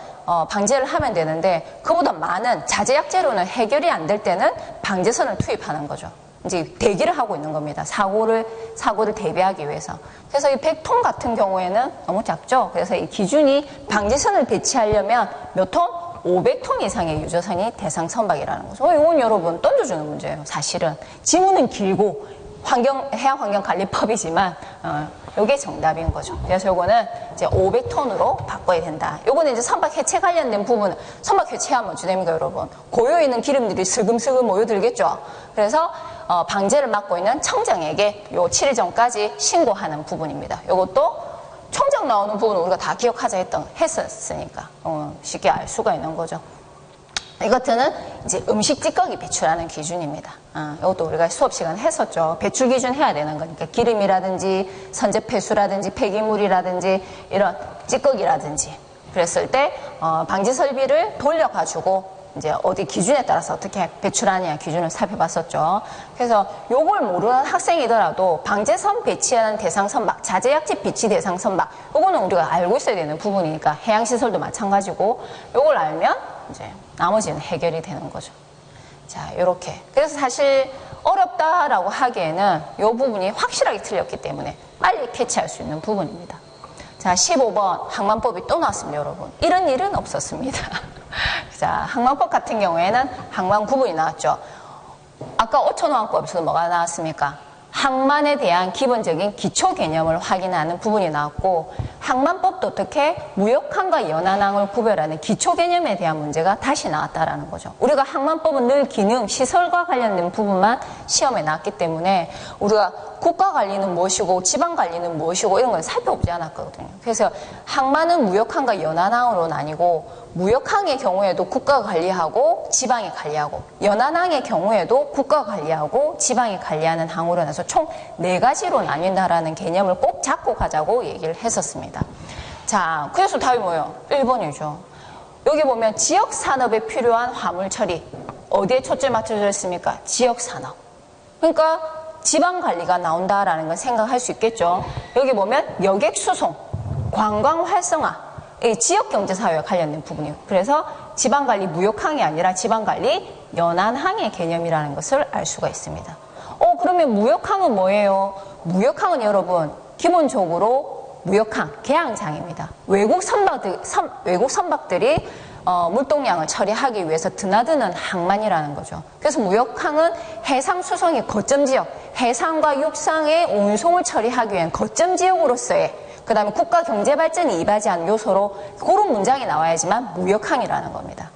방제를 하면 되는데, 그보다 많은 자재 약재로는 해결이 안 될 때는 방제선을 투입하는 거죠. 이제 대기를 하고 있는 겁니다. 사고를 대비하기 위해서. 그래서 이 100톤 같은 경우에는 너무 작죠. 그래서 이 기준이 방지선을 배치하려면 몇 톤? 500톤 이상의 유조선이 대상 선박이라는 거죠. 이건 여러분 던져주는 문제예요. 사실은 지문은 길고 해양환경관리법이지만 이게 정답인 거죠. 그래서 요거는 이제 500톤으로 바꿔야 된다. 요거는 이제 선박 해체 관련된 부분은 선박 해체하면 어찌 됩니까, 여러분? 고여 있는 기름들이 슬금슬금 모여들겠죠. 그래서 방제를 맡고 있는 청장에게 요 7일 전까지 신고하는 부분입니다. 요것도 청장 나오는 부분은 우리가 다 기억하자 했었으니까 쉽게 알 수가 있는 거죠. 이것들은 이제 음식 찌꺼기 배출하는 기준입니다. 이것도 우리가 수업 시간에 했었죠. 배출 기준 해야 되는 거니까 기름이라든지 선제폐수라든지 폐기물이라든지 이런 찌꺼기라든지 그랬을 때 방지 설비를 돌려가지고 이제 어디 기준에 따라서 어떻게 배출하느냐 기준을 살펴봤었죠. 그래서 요걸 모르는 학생이더라도 방제선 배치하는 대상 선박, 자재약재 배치 대상 선박, 요거는 우리가 알고 있어야 되는 부분이니까 해양시설도 마찬가지고 요걸 알면 이제 나머지는 해결이 되는 거죠. 자, 요렇게. 그래서 사실 어렵다라고 하기에는 요 부분이 확실하게 틀렸기 때문에 빨리 캐치할 수 있는 부분입니다. 자, 15번 항만법이 또 나왔습니다, 여러분. 이런 일은 없었습니다. 자, 항만법 같은 경우에는 항만 구분이 나왔죠. 아까 5,000원법에서 뭐가 나왔습니까? 항만에 대한 기본적인 기초 개념을 확인하는 부분이 나왔고 항만법도 어떻게 무역항과 연안항을 구별하는 기초 개념에 대한 문제가 다시 나왔다라는 거죠. 우리가 항만법은 늘 기능, 시설과 관련된 부분만 시험에 나왔기 때문에 우리가 국가관리는 무엇이고 지방관리는 무엇이고 이런 건 살펴보지 않았거든요. 그래서 항만은 무역항과 연안항으로 나뉘고 무역항의 경우에도 국가가 관리하고 지방이 관리하고 연안항의 경우에도 국가가 관리하고 지방이 관리하는 항으로 나서 총 4가지로 나뉜다라는 개념을 꼭 잡고 가자고 얘기를 했었습니다. 자, 그래서 답이 뭐예요? 1번이죠. 여기 보면 지역산업에 필요한 화물 처리 어디에 초점 맞춰져 있습니까? 지역산업. 그러니까 지방관리가 나온다라는 걸 생각할 수 있겠죠. 여기 보면 여객수송, 관광활성화 이 지역경제사회와 관련된 부분이에요. 그래서 지방관리 무역항이 아니라 지방관리 연안항의 개념이라는 것을 알 수가 있습니다. 그러면 무역항은 뭐예요? 무역항은 여러분 기본적으로 무역항, 개항장입니다. 외국 선박들이 물동량을 처리하기 위해서 드나드는 항만이라는 거죠. 그래서 무역항은 해상 수송의 거점 지역, 해상과 육상의 운송을 처리하기 위한 거점 지역으로서의 그 다음에 국가 경제 발전이 이바지하는 요소로 그런 문장이 나와야지만 무역항이라는 겁니다.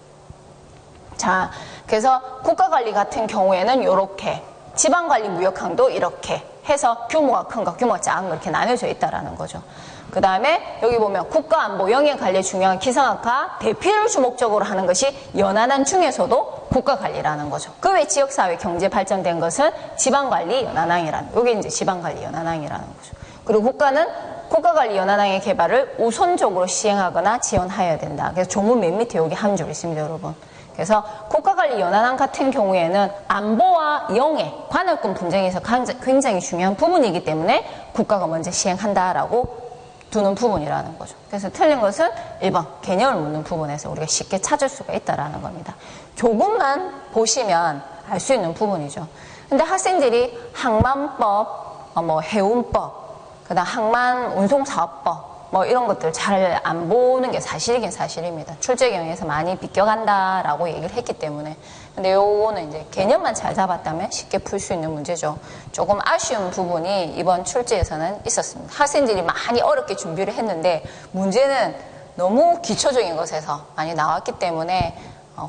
자, 그래서 국가관리 같은 경우에는 이렇게 지방관리 무역항도 이렇게 해서 규모가 큰 거, 규모가 작은 거 이렇게 나눠져 있다라는 거죠. 그 다음에 여기 보면 국가안보 영해관리에 중요한 기상학과 대피를 주목적으로 하는 것이 연안항 중에서도 국가관리라는 거죠. 그 외 지역사회 경제 발전된 것은 지방관리 연안항이라는 이게 이제 지방관리 연안항이라는 거죠. 그리고 국가는 국가관리 연안항의 개발을 우선적으로 시행하거나 지원하여야 된다. 그래서 조문 맨 밑에 여기 한 줄 있습니다, 여러분. 그래서 국가관리 연안항 같은 경우에는 안보와 영해, 관할권 분쟁에서 굉장히 중요한 부분이기 때문에 국가가 먼저 시행한다라고 두는 부분이라는 거죠. 그래서 틀린 것은 1번 개념을 묻는 부분에서 우리가 쉽게 찾을 수가 있다라는 겁니다. 조금만 보시면 알 수 있는 부분이죠. 근데 학생들이 항만법, 해운법, 그다음 항만 운송사업법 이런 것들 잘 안 보는 게 사실이긴 사실입니다. 출제 경우에서 많이 비껴간다라고 얘기를 했기 때문에. 근데 요거는 이제 개념만 잘 잡았다면 쉽게 풀 수 있는 문제죠. 조금 아쉬운 부분이 이번 출제에서는 있었습니다. 학생들이 많이 어렵게 준비를 했는데 문제는 너무 기초적인 것에서 많이 나왔기 때문에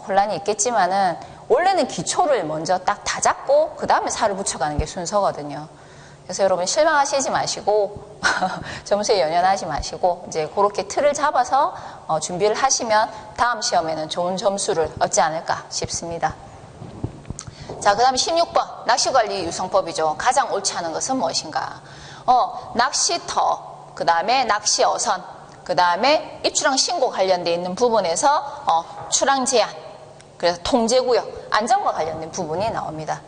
혼란이 있겠지만은 원래는 기초를 먼저 딱 다 잡고 그 다음에 살을 붙여가는 게 순서거든요. 그래서 여러분 실망하시지 마시고 점수에 연연하지 마시고 이제 그렇게 틀을 잡아서 준비를 하시면 다음 시험에는 좋은 점수를 얻지 않을까 싶습니다. 자, 그 다음에 16번 낚시관리 유성법이죠. 가장 옳지 않은 것은 무엇인가? 낚시터, 그 다음에 낚시어선, 그 다음에 입출항 신고 관련돼 있는 부분에서 출항 제한, 그래서 통제구역, 안전과 관련된 부분이 나옵니다.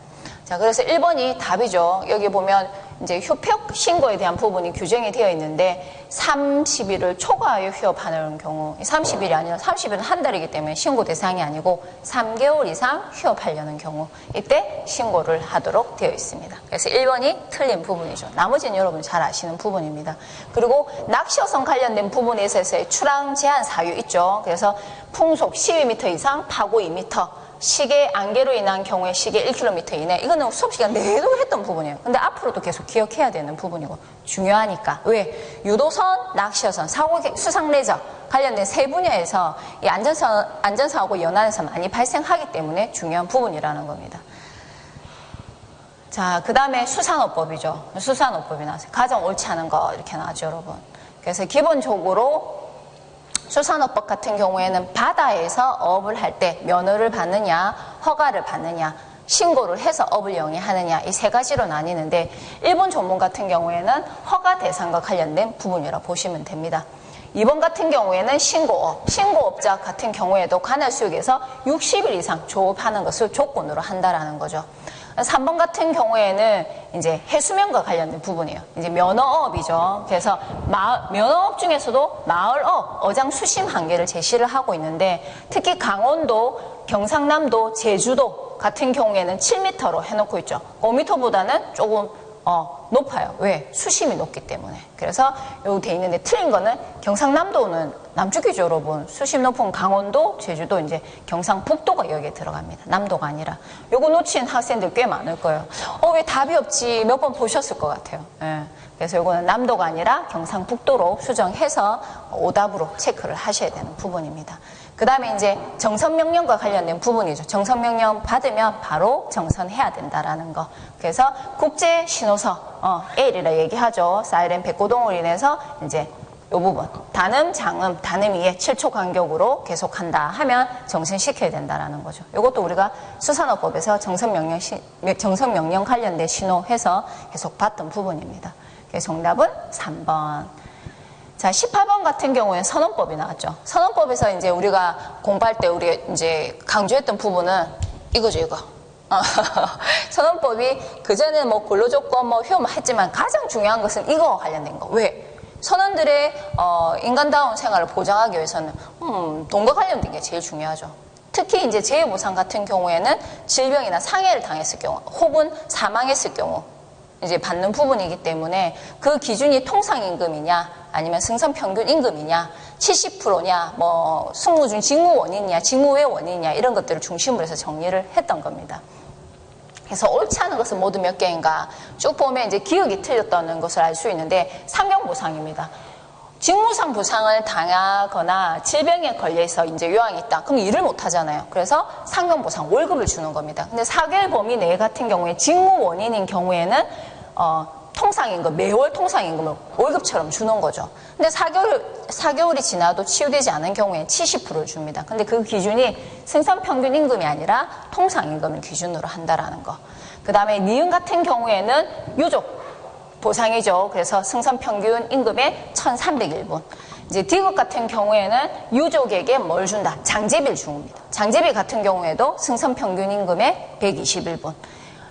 자, 그래서 1번이 답이죠. 여기 보면 이제 휴표 신고에 대한 부분이 규정이 되어 있는데 30일을 초과하여 휴업하는 경우 30일이 아니라 30일은 한 달이기 때문에 신고 대상이 아니고 3개월 이상 휴업하려는 경우 이때 신고를 하도록 되어 있습니다. 그래서 1번이 틀린 부분이죠. 나머지는 여러분이 잘 아시는 부분입니다. 그리고 낚시어선 관련된 부분에 있어서의 출항 제한 사유 있죠. 그래서 풍속 12m 이상, 파고 2m, 시계 안개로 인한 경우에 시계 1km 이내. 이거는 수업 시간 내도 했던 부분이에요. 근데 앞으로도 계속 기억해야 되는 부분이고 중요하니까. 왜? 유도선, 낚시어선, 수상 레저 관련된 세 분야에서 이 안전사고 연안에서 많이 발생하기 때문에 중요한 부분이라는 겁니다. 자, 그 다음에 수산업법이죠. 수산업법이 나왔어요. 가장 옳지 않은 거 이렇게 나왔죠, 여러분. 그래서 기본적으로 수산업법 같은 경우에는 바다에서 어업을 할 때 면허를 받느냐, 허가를 받느냐, 신고를 해서 업을 영위하느냐 이 세 가지로 나뉘는데 일본 전문 같은 경우에는 허가 대상과 관련된 부분이라 보시면 됩니다. 2번 같은 경우에는 신고업자 같은 경우에도 관할 수역에서 60일 이상 조업하는 것을 조건으로 한다라는 거죠. 3번 같은 경우에는 이제 해수면과 관련된 부분이에요. 이제 면허업이죠. 그래서 면허업 중에서도 마을업, 어장 수심 한계를 제시를 하고 있는데 특히 강원도, 경상남도, 제주도 같은 경우에는 7m로 해놓고 있죠. 5m보다는 조금 높아요. 왜? 수심이 높기 때문에. 그래서 여기 돼 있는데 틀린 거는 경상남도는 남쪽이죠, 여러분. 수심 높은 강원도, 제주도, 이제 경상북도가 여기에 들어갑니다. 남도가 아니라. 요거 놓친 학생들 꽤 많을 거예요. 왜 답이 없지? 몇 번 보셨을 것 같아요. 예. 그래서 요거는 남도가 아니라 경상북도로 수정해서 오답으로 체크를 하셔야 되는 부분입니다. 그 다음에 이제 정선명령과 관련된 부분이죠. 정선명령 받으면 바로 정선해야 된다라는 거. 그래서 국제 신호서, L이라 얘기하죠. 사이렌 백고동으로 인해서 이제 요 부분. 단음, 장음, 단음 이에 7초 간격으로 계속한다 하면 정선시켜야 된다라는 거죠. 이것도 우리가 수산업법에서 정선명령 관련된 신호해서 계속 봤던 부분입니다. 그래서 정답은 3번. 자, 18번 같은 경우에는 선언법이 나왔죠. 선언법에서 이제 우리가 공부할 때 우리가 이제 강조했던 부분은 이거죠, 이거. 선언법이 그전에 뭐 근로조건, 휴업 했지만 가장 중요한 것은 이거와 관련된 거. 왜? 선원들의 인간다운 생활을 보장하기 위해서는 돈과 관련된 게 제일 중요하죠. 특히 이제 재해보상 같은 경우에는 질병이나 상해를 당했을 경우, 혹은 사망했을 경우 이제 받는 부분이기 때문에 그 기준이 통상임금이냐, 아니면 승선평균 임금이냐, 70%냐, 뭐 승무 중 직무 원인이냐, 직무 외 원인이냐 이런 것들을 중심으로 해서 정리를 했던 겁니다. 그래서 옳지 않은 것은 모두 몇 개인가 쭉 보면 이제 기억이 틀렸다는 것을 알 수 있는데 상경보상입니다. 직무상 부상을 당하거나 질병에 걸려서 이제 요양이 있다. 그럼 일을 못 하잖아요. 그래서 상경보상 월급을 주는 겁니다. 근데 4개월 범위 내 같은 경우에 직무 원인인 경우에는 통상임금, 매월 통상임금을 월급처럼 주는 거죠. 근데 4개월이 지나도 치유되지 않은 경우에 70%를 줍니다. 근데 그 기준이 승선평균 임금이 아니라 통상임금을 기준으로 한다라는 거. 그 다음에 니은 같은 경우에는 유족 보상이죠. 그래서 승선평균 임금의 1301분. 이제 디귿 같은 경우에는 유족에게 뭘 준다? 장제비를 줍니다. 장제비 같은 경우에도 승선평균 임금의 121분.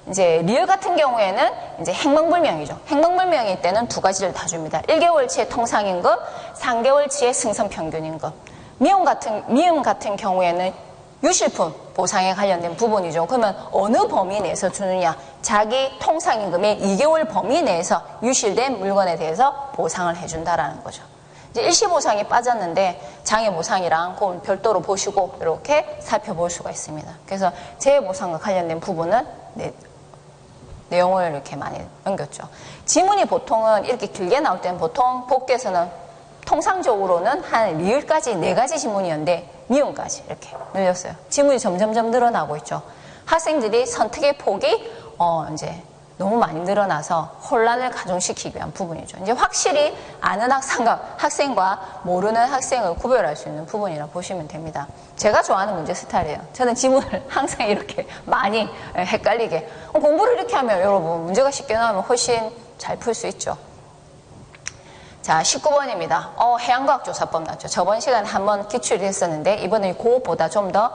이제 리을 같은 경우에는 이제 행방불명이죠. 행방불명일 때는 두 가지를 다 줍니다. 1개월치의 통상임금, 3개월치의 승선평균임금. 미음 같은 경우에는 유실품 보상에 관련된 부분이죠. 그러면 어느 범위 내에서 주느냐? 자기 통상임금의 2개월 범위 내에서 유실된 물건에 대해서 보상을 해준다라는 거죠. 이제 일시보상이 빠졌는데 장애보상이랑 그걸 별도로 보시고 이렇게 살펴볼 수가 있습니다. 그래서 재해보상과 관련된 부분은 내용을 이렇게 많이 넘겼죠. 지문이 보통은 이렇게 길게 나올 때는 보통 복귀에서는 통상적으로는 한 리을까지 4가지 지문이었는데 미음까지 이렇게 늘렸어요. 지문이 점점점 늘어나고 있죠. 학생들이 선택의 폭이 이제 너무 많이 늘어나서 혼란을 가중시키기 위한 부분이죠. 이제 확실히 아는 학생과 모르는 학생을 구별할 수 있는 부분이라 보시면 됩니다. 제가 좋아하는 문제 스타일이에요. 저는 지문을 항상 이렇게 많이 헷갈리게. 공부를 이렇게 하면 여러분 문제가 쉽게 나오면 훨씬 잘 풀 수 있죠. 자, 19번입니다. 해양과학조사법 나왔죠. 저번 시간에 한번 기출을 했었는데 이번에 그것보다 좀 더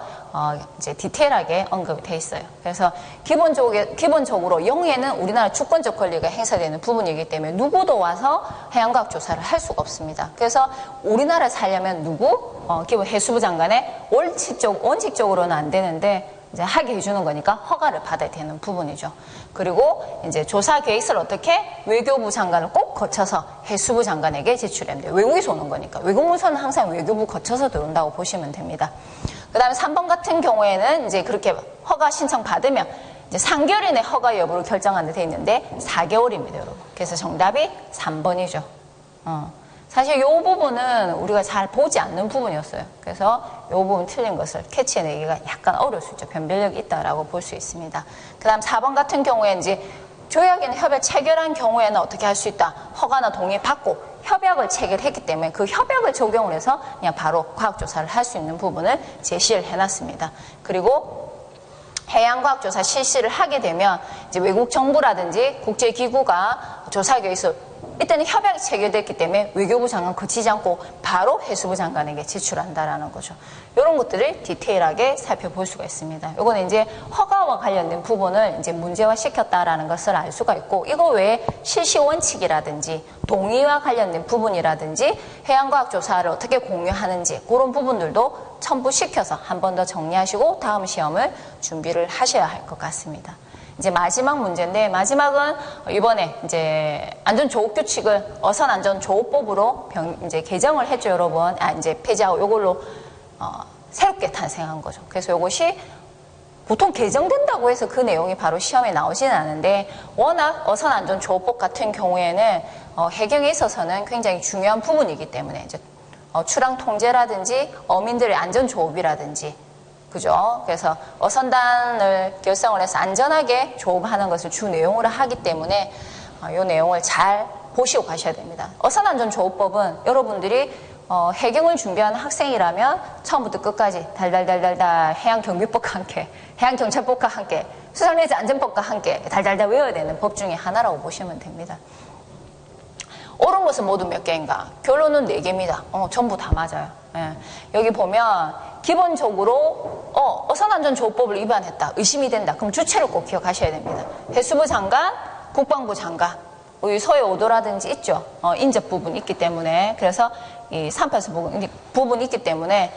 이제 디테일하게 언급이 돼 있어요. 그래서 기본적으로 영해는 우리나라 주권적 권리가 행사되는 부분이기 때문에 누구도 와서 해양과학 조사를 할 수가 없습니다. 그래서 우리나라에 살려면 기본 해수부 장관의 원칙적으로는 안 되는데 이제 하게 해주는 거니까 허가를 받아야 되는 부분이죠. 그리고 이제 조사 계획서를 어떻게 외교부 장관을 꼭 거쳐서 해수부 장관에게 제출해야 돼요. 외국에서 오는 거니까. 외국 문서는 항상 외교부 거쳐서 들어온다고 보시면 됩니다. 그 다음에 3번 같은 경우에는 이제 그렇게 허가 신청 받으면 이제 3개월 이내 허가 여부를 결정하는 데 돼 있는데 4개월입니다, 여러분. 그래서 정답이 3번이죠. 사실 이 부분은 우리가 잘 보지 않는 부분이었어요. 그래서 이 부분 틀린 것을 캐치해내기가 약간 어려울 수 있죠. 변별력이 있다라고 볼 수 있습니다. 그 다음 4번 같은 경우에 이제 조약이나 협약 체결한 경우에는 어떻게 할 수 있다. 허가나 동의 받고 협약을 체결했기 때문에 그 협약을 적용을 해서 그냥 바로 과학조사를 할 수 있는 부분을 제시를 해놨습니다. 그리고 해양과학조사 실시를 하게 되면 이제 외국 정부라든지 국제기구가 조사 계획서 일단은 협약이 체결됐기 때문에 외교부 장관 거치지 않고 바로 해수부 장관에게 제출한다라는 거죠. 이런 것들을 디테일하게 살펴볼 수가 있습니다. 이거는 이제 허가와 관련된 부분을 이제 문제화 시켰다라는 것을 알 수가 있고, 이거 외에 실시 원칙이라든지 동의와 관련된 부분이라든지 해양과학 조사를 어떻게 공유하는지 그런 부분들도 첨부시켜서 한 번 더 정리하시고 다음 시험을 준비를 하셔야 할 것 같습니다. 이제 마지막 문제인데, 마지막은 이번에 이제 안전조업규칙을 어선안전조업법으로 이제 개정을 했죠, 여러분. 이제 폐지하고 요걸로 새롭게 탄생한 거죠. 그래서 이것이 보통 개정된다고 해서 그 내용이 바로 시험에 나오지는 않은데, 워낙 어선안전조업법 같은 경우에는 해경에 있어서는 굉장히 중요한 부분이기 때문에 이제 출항 통제라든지 어민들의 안전조업이라든지, 그죠? 그래서 어선단을 결성을 해서 안전하게 조업하는 것을 주 내용으로 하기 때문에 이 내용을 잘 보시고 가셔야 됩니다. 어선안전조업법은 여러분들이 해경을 준비하는 학생이라면 처음부터 끝까지 달달달달달 해양경비법과 함께, 해양경찰법과 함께, 수산해제 안전법과 함께 달달달 외워야 되는 법 중에 하나라고 보시면 됩니다. 옳은 것은 모두 몇 개인가? 결론은 4개입니다. 전부 다 맞아요. 예. 여기 보면 기본적으로 어선안전조업법을 위반했다, 의심이 된다, 그럼 주체를 꼭 기억하셔야 됩니다. 해수부 장관, 국방부 장관, 우리 서해 5도라든지 있죠. 인접 부분이 있기 때문에, 그래서 이 384 부분이 있기 때문에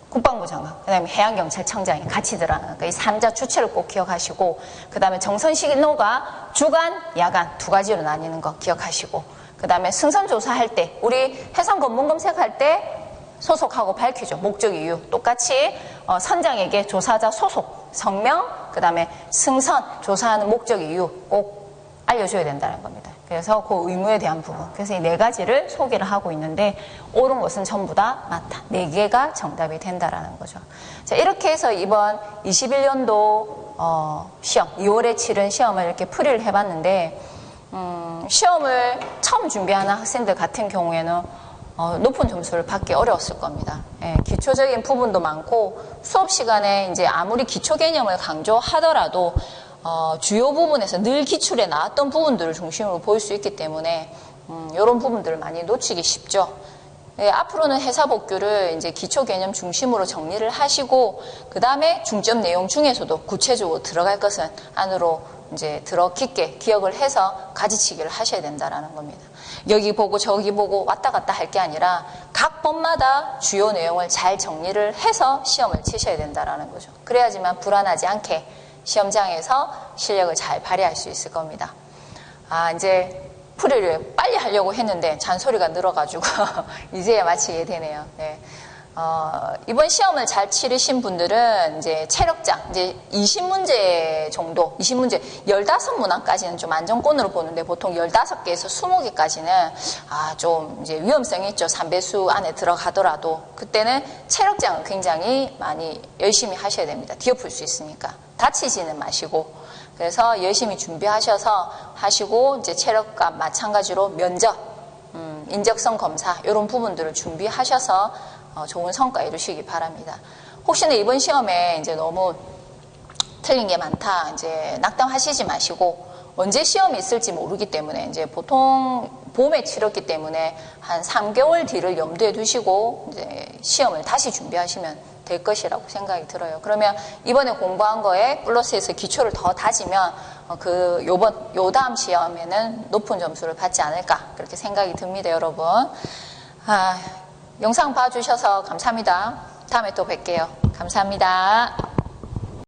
국방부 장관, 그 다음에 해양경찰청장이 같이 들어가는 이 3자 주체를 꼭 기억하시고, 그 다음에 정선신호가 주간, 야간 2가지로 나뉘는 거 기억하시고, 그 다음에 승선조사할 때, 우리 해상검문 검색할 때 소속하고 밝히죠. 목적 이유. 똑같이 선장에게 조사자 소속, 성명, 그 다음에 승선, 조사하는 목적 이유 꼭 알려줘야 된다는 겁니다. 그래서 그 의무에 대한 부분. 그래서 이 4가지를 소개를 하고 있는데, 옳은 것은 전부 다 맞다. 4개가 정답이 된다라는 거죠. 자, 이렇게 해서 이번 21년도 시험, 2월에 치른 시험을 이렇게 풀이를 해봤는데, 시험을 처음 준비하는 학생들 같은 경우에는 높은 점수를 받기 어려웠을 겁니다. 예, 기초적인 부분도 많고, 수업 시간에 이제 아무리 기초 개념을 강조하더라도 주요 부분에서 늘 기출에 나왔던 부분들을 중심으로 보일 수 있기 때문에 이런 부분들을 많이 놓치기 쉽죠. 예, 앞으로는 해사복규를 이제 기초 개념 중심으로 정리를 하시고, 그 다음에 중점 내용 중에서도 구체적으로 들어갈 것은 안으로 이제 깊게 기억을 해서 가지치기를 하셔야 된다라는 겁니다. 여기 보고 저기 보고 왔다 갔다 할 게 아니라 각 번마다 주요 내용을 잘 정리를 해서 시험을 치셔야 된다라는 거죠. 그래야지만 불안하지 않게 시험장에서 실력을 잘 발휘할 수 있을 겁니다. 이제 풀이를 빨리 하려고 했는데 잔소리가 늘어가지고 이제야 마치게 되네요. 네. 이번 시험을 잘 치르신 분들은 이제 체력장, 이제 20문제 정도, 20문제, 15문항까지는 좀 안정권으로 보는데, 보통 15개에서 20개까지는, 좀 이제 위험성이 있죠. 3배수 안에 들어가더라도. 그때는 체력장을 굉장히 많이 열심히 하셔야 됩니다. 뒤엎을 수 있으니까. 다치지는 마시고. 그래서 열심히 준비하셔서 하시고, 이제 체력과 마찬가지로 면접, 인적성 검사, 이런 부분들을 준비하셔서 좋은 성과 이루시기 바랍니다. 혹시나 이번 시험에 이제 너무 틀린 게 많다, 이제 낙담하시지 마시고, 언제 시험이 있을지 모르기 때문에 이제 보통 봄에 치렀기 때문에 한 3개월 뒤를 염두에 두시고 이제 시험을 다시 준비하시면 될 것이라고 생각이 들어요. 그러면 이번에 공부한 거에 플러스해서 기초를 더 다지면 요 다음 시험에는 높은 점수를 받지 않을까 그렇게 생각이 듭니다, 여러분. 영상 봐주셔서 감사합니다. 다음에 또 뵐게요. 감사합니다.